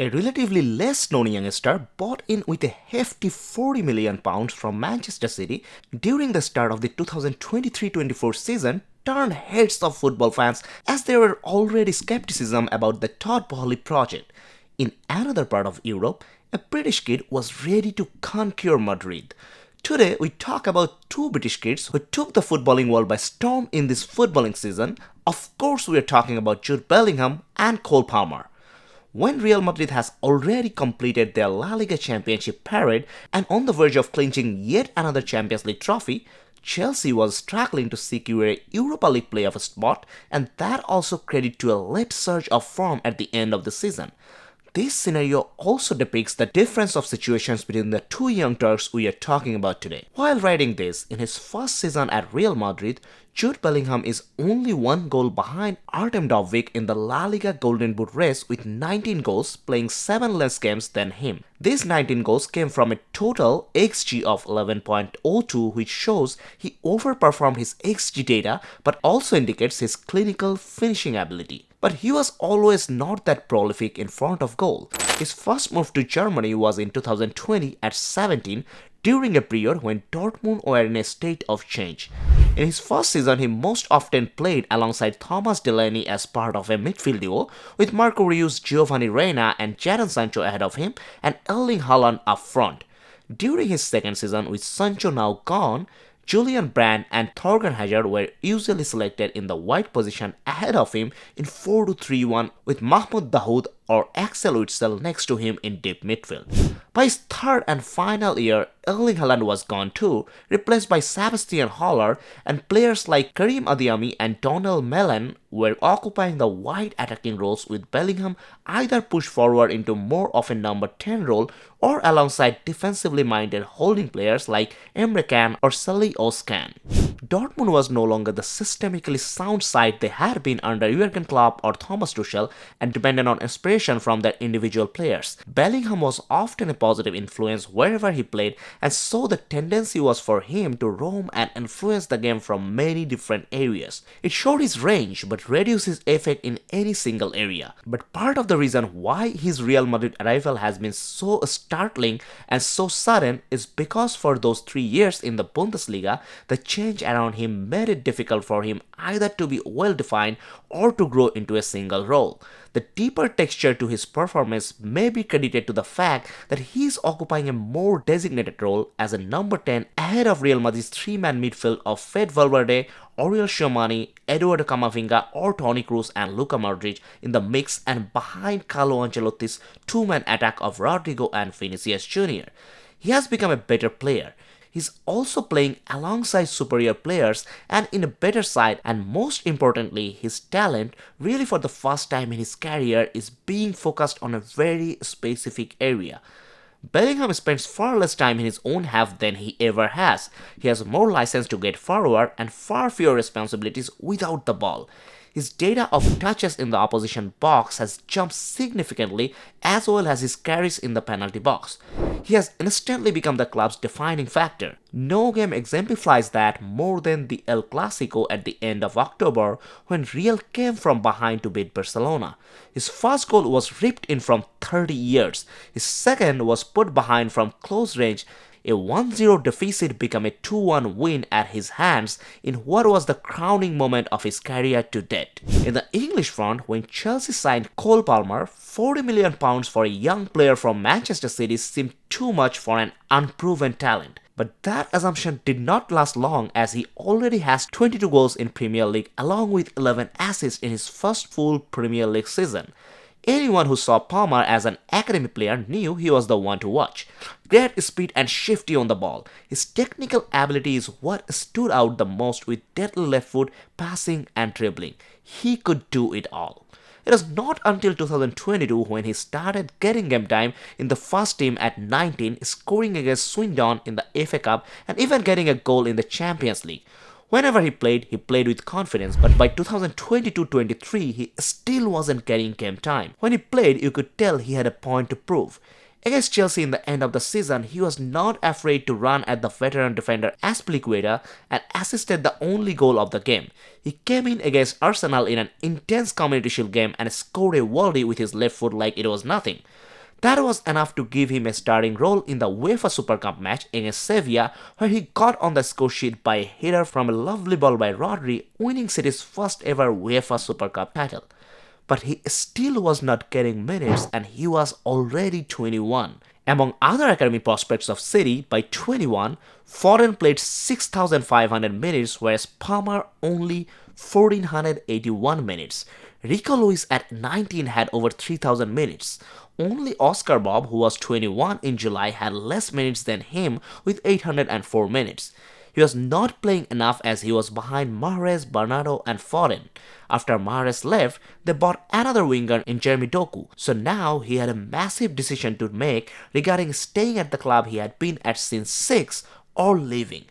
A relatively less known youngster bought in with a hefty £40 million from Manchester City during the start of the 2023-24 season turned heads of football fans as there were already skepticism about the Todd Boehly project. In another part of Europe, a British kid was ready to conquer Madrid. Today, we talk about two British kids who took the footballing world by storm in this footballing season. Of course, we are talking about Jude Bellingham and Cole Palmer. When Real Madrid has already completed their La Liga championship parade and on the verge of clinching yet another Champions League trophy, Chelsea was struggling to secure a Europa League playoff spot, and that also credit to a late surge of form at the end of the season. This scenario also depicts the difference of situations between the two young Turks we are talking about today. While writing this, in his first season at Real Madrid, Jude Bellingham is only one goal behind Artem Dovbyk in the La Liga Golden Boot race with 19 goals, playing 7 less games than him. These 19 goals came from a total XG of 11.02, which shows he overperformed his XG data but also indicates his clinical finishing ability. But he was always not that prolific in front of goal. His first move to Germany was in 2020 at 17, during a period when Dortmund were in a state of change. In his first season, he most often played alongside Thomas Delaney as part of a midfield duo, with Marco Reus, Giovanni Reina and Jadon Sancho ahead of him and Erling Haaland up front. During his second season, with Sancho now gone, Julian Brandt and Thorgan Hazard were usually selected in the wide position ahead of him in 4-2-3-1 with Mahmoud Dahoud or Axel Witsel next to him in deep midfield. By his third and final year, Erling Haaland was gone too, replaced by Sebastian Haller, and players like Karim Adeyemi and Donald Malen were occupying the wide attacking roles, with Bellingham either pushed forward into more of a number 10 role or alongside defensively minded holding players like Emre Can or Salih Özcan. Dortmund was no longer the systemically sound side they had been under Jurgen Klopp or Thomas Tuchel and depended on inspiration from their individual players. Bellingham was often a positive influence wherever he played, and so the tendency was for him to roam and influence the game from many different areas. It showed his range but reduced his effect in any single area. But part of the reason why his Real Madrid arrival has been so startling and so sudden is because for those 3 years in the Bundesliga, the change around him made it difficult for him either to be well defined or to grow into a single role. The deeper texture to his performance may be credited to the fact that he is occupying a more designated role as a number 10 ahead of Real Madrid's three-man midfield of Fede Valverde, Oriol Tchouameni, Eduardo Camavinga or Toni Kroos and Luka Modric in the mix, and behind Carlo Ancelotti's two-man attack of Rodrigo and Vinicius Jr. He has become a better player. He's also playing alongside superior players and in a better side, and most importantly, his talent really for the first time in his career is being focused on a very specific area. Bellingham spends far less time in his own half than he ever has. He has more license to get forward and far fewer responsibilities without the ball. His data of touches in the opposition box has jumped significantly, as well as his carries in the penalty box. He has instantly become the club's defining factor. No game exemplifies that more than the El Clasico at the end of October, when Real came from behind to beat Barcelona. His first goal was ripped in from 30 yards. His second was put behind from close range. A 1-0 deficit became a 2-1 win at his hands in what was the crowning moment of his career to date. In the English front, when Chelsea signed Cole Palmer, £40 million for a young player from Manchester City seemed too much for an unproven talent. But that assumption did not last long, as he already has 22 goals in Premier League along with 11 assists in his first full Premier League season. Anyone who saw Palmer as an academy player knew he was the one to watch. Great speed and shifty on the ball. His technical ability is what stood out the most, with deadly left foot, passing and dribbling. He could do it all. It was not until 2022 when he started getting game time in the first team at 19, scoring against Swindon in the FA Cup and even getting a goal in the Champions League. Whenever he played with confidence, but by 2022-23 he still wasn't getting game time. When he played, you could tell he had a point to prove. Against Chelsea in the end of the season, he was not afraid to run at the veteran defender Azpilicueta and assisted the only goal of the game. He came in against Arsenal in an intense Community Shield game and scored a volley with his left foot like it was nothing. That was enough to give him a starting role in the UEFA Super Cup match against Sevilla, where he got on the score sheet by a header from a lovely ball by Rodri, winning City's first ever UEFA Super Cup title. But he still was not getting minutes and he was already 21. Among other academy prospects of City, by 21, Foden played 6,500 minutes whereas Palmer only 1,481 minutes. Rico Lewis at 19 had over 3,000 minutes. Only Oscar Bob, who was 21 in July, had less minutes than him with 804 minutes. He was not playing enough as he was behind Mahrez, Bernardo and Foden. After Mahrez left, they bought another winger in Jeremy Doku, so now he had a massive decision to make regarding staying at the club he had been at since 6 or leaving.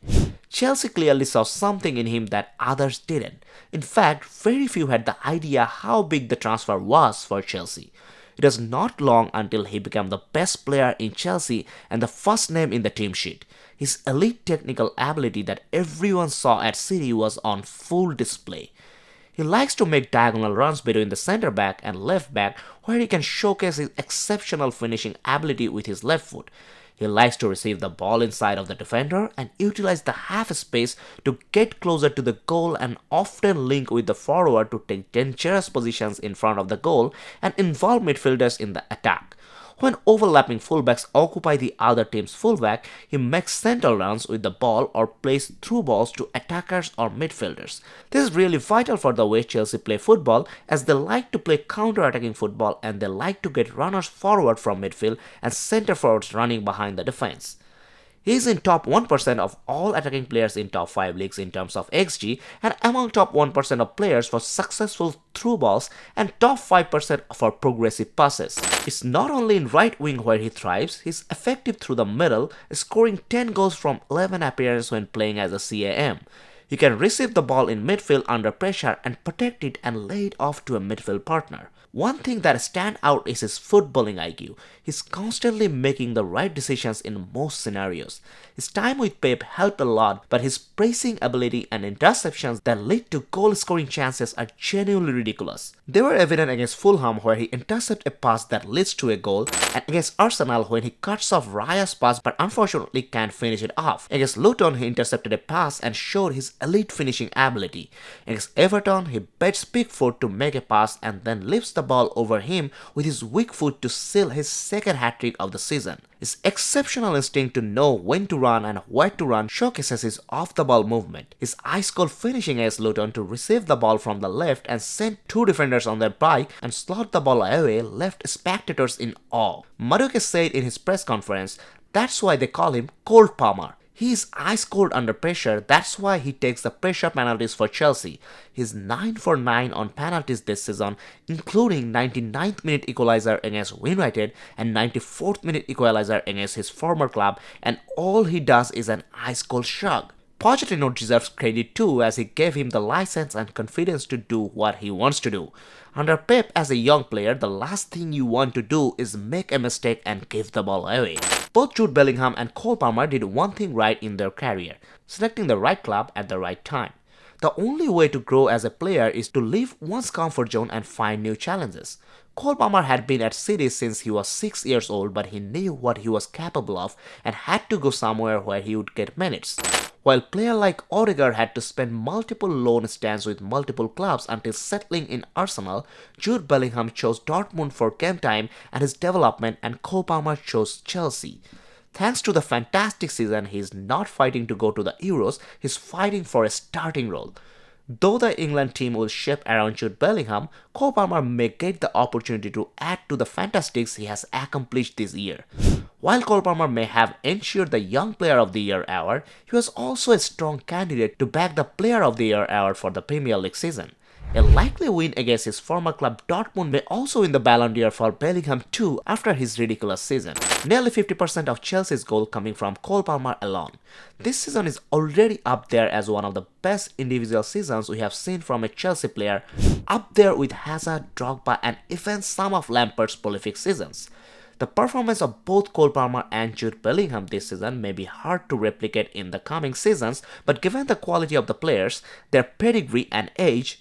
Chelsea clearly saw something in him that others didn't. In fact, very few had the idea how big the transfer was for Chelsea. It was not long until he became the best player in Chelsea and the first name in the team sheet. His elite technical ability that everyone saw at City was on full display. He likes to make diagonal runs between the centre back and left back where he can showcase his exceptional finishing ability with his left foot. He likes to receive the ball inside of the defender and utilize the half space to get closer to the goal and often link with the forward to take dangerous positions in front of the goal and involve midfielders in the attack. When overlapping fullbacks occupy the other team's fullback, he makes central runs with the ball or plays through balls to attackers or midfielders. This is really vital for the way Chelsea play football, as they like to play counter-attacking football and they like to get runners forward from midfield and centre forwards running behind the defense. He is in top 1% of all attacking players in top 5 leagues in terms of XG and among top 1% of players for successful through balls and top 5% for progressive passes. It's not only in right wing where he thrives, he's effective through the middle, scoring 10 goals from 11 appearances when playing as a CAM. He can receive the ball in midfield under pressure and protect it and lay it off to a midfield partner. One thing that stands out is his footballing IQ. He's constantly making the right decisions in most scenarios. His time with Pep helped a lot, but his pressing ability and interceptions that lead to goal-scoring chances are genuinely ridiculous. They were evident against Fulham where he intercepted a pass that leads to a goal, and against Arsenal when he cuts off Raya's pass but unfortunately can't finish it off. Against Luton he intercepted a pass and showed his elite finishing ability. Against Everton he bets Pickford to make a pass and then lifts the ball over him with his weak foot to seal his second hat-trick of the season. His exceptional instinct to know when to run and where to run showcases his off-the-ball movement. His ice-cold finishing against Luton to receive the ball from the left and send two defenders on their bike and slot the ball away left spectators in awe. Madueke said in his press conference, "That's why they call him Cold Palmer. He is ice cold under pressure, that's why he takes the pressure penalties for Chelsea. He's 9 for 9 on penalties this season, including 99th minute equalizer against United and 94th minute equalizer against his former club, and all he does is an ice cold shrug." Pochettino deserves credit too, as he gave him the license and confidence to do what he wants to do. Under Pep as a young player, the last thing you want to do is make a mistake and give the ball away. Both Jude Bellingham and Cole Palmer did one thing right in their career, selecting the right club at the right time. The only way to grow as a player is to leave one's comfort zone and find new challenges. Cole Palmer had been at City since he was 6 years old, but he knew what he was capable of and had to go somewhere where he would get minutes. While player like Odegaard had to spend multiple loan stints with multiple clubs until settling in Arsenal, Jude Bellingham chose Dortmund for game time and his development, and Cole Palmer chose Chelsea. Thanks to the fantastic season, he is not fighting to go to the Euros, he's fighting for a starting role. Though the England team will shape around Jude Bellingham, Cole Palmer may get the opportunity to add to the fantastics he has accomplished this year. While Cole Palmer may have ensured the Young Player of the Year award, he was also a strong candidate to back the Player of the Year award for the Premier League season. A likely win against his former club Dortmund may also win the Ballon d'Or for Bellingham too after his ridiculous season. Nearly 50% of Chelsea's goal coming from Cole Palmer alone. This season is already up there as one of the best individual seasons we have seen from a Chelsea player, up there with Hazard, Drogba and even some of Lampard's prolific seasons. The performance of both Cole Palmer and Jude Bellingham this season may be hard to replicate in the coming seasons, but given the quality of the players, their pedigree and age,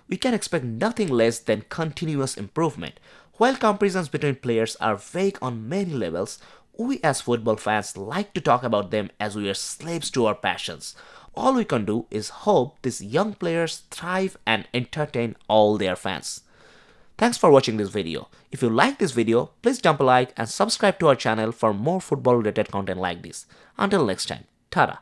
we can expect nothing less than continuous improvement. While comparisons between players are vague on many levels, we as football fans like to talk about them as we are slaves to our passions. All we can do is hope these young players thrive and entertain all their fans. Thanks for watching this video. If you like this video, please dump a like and subscribe to our channel for more football related content like this. Until next time, tada!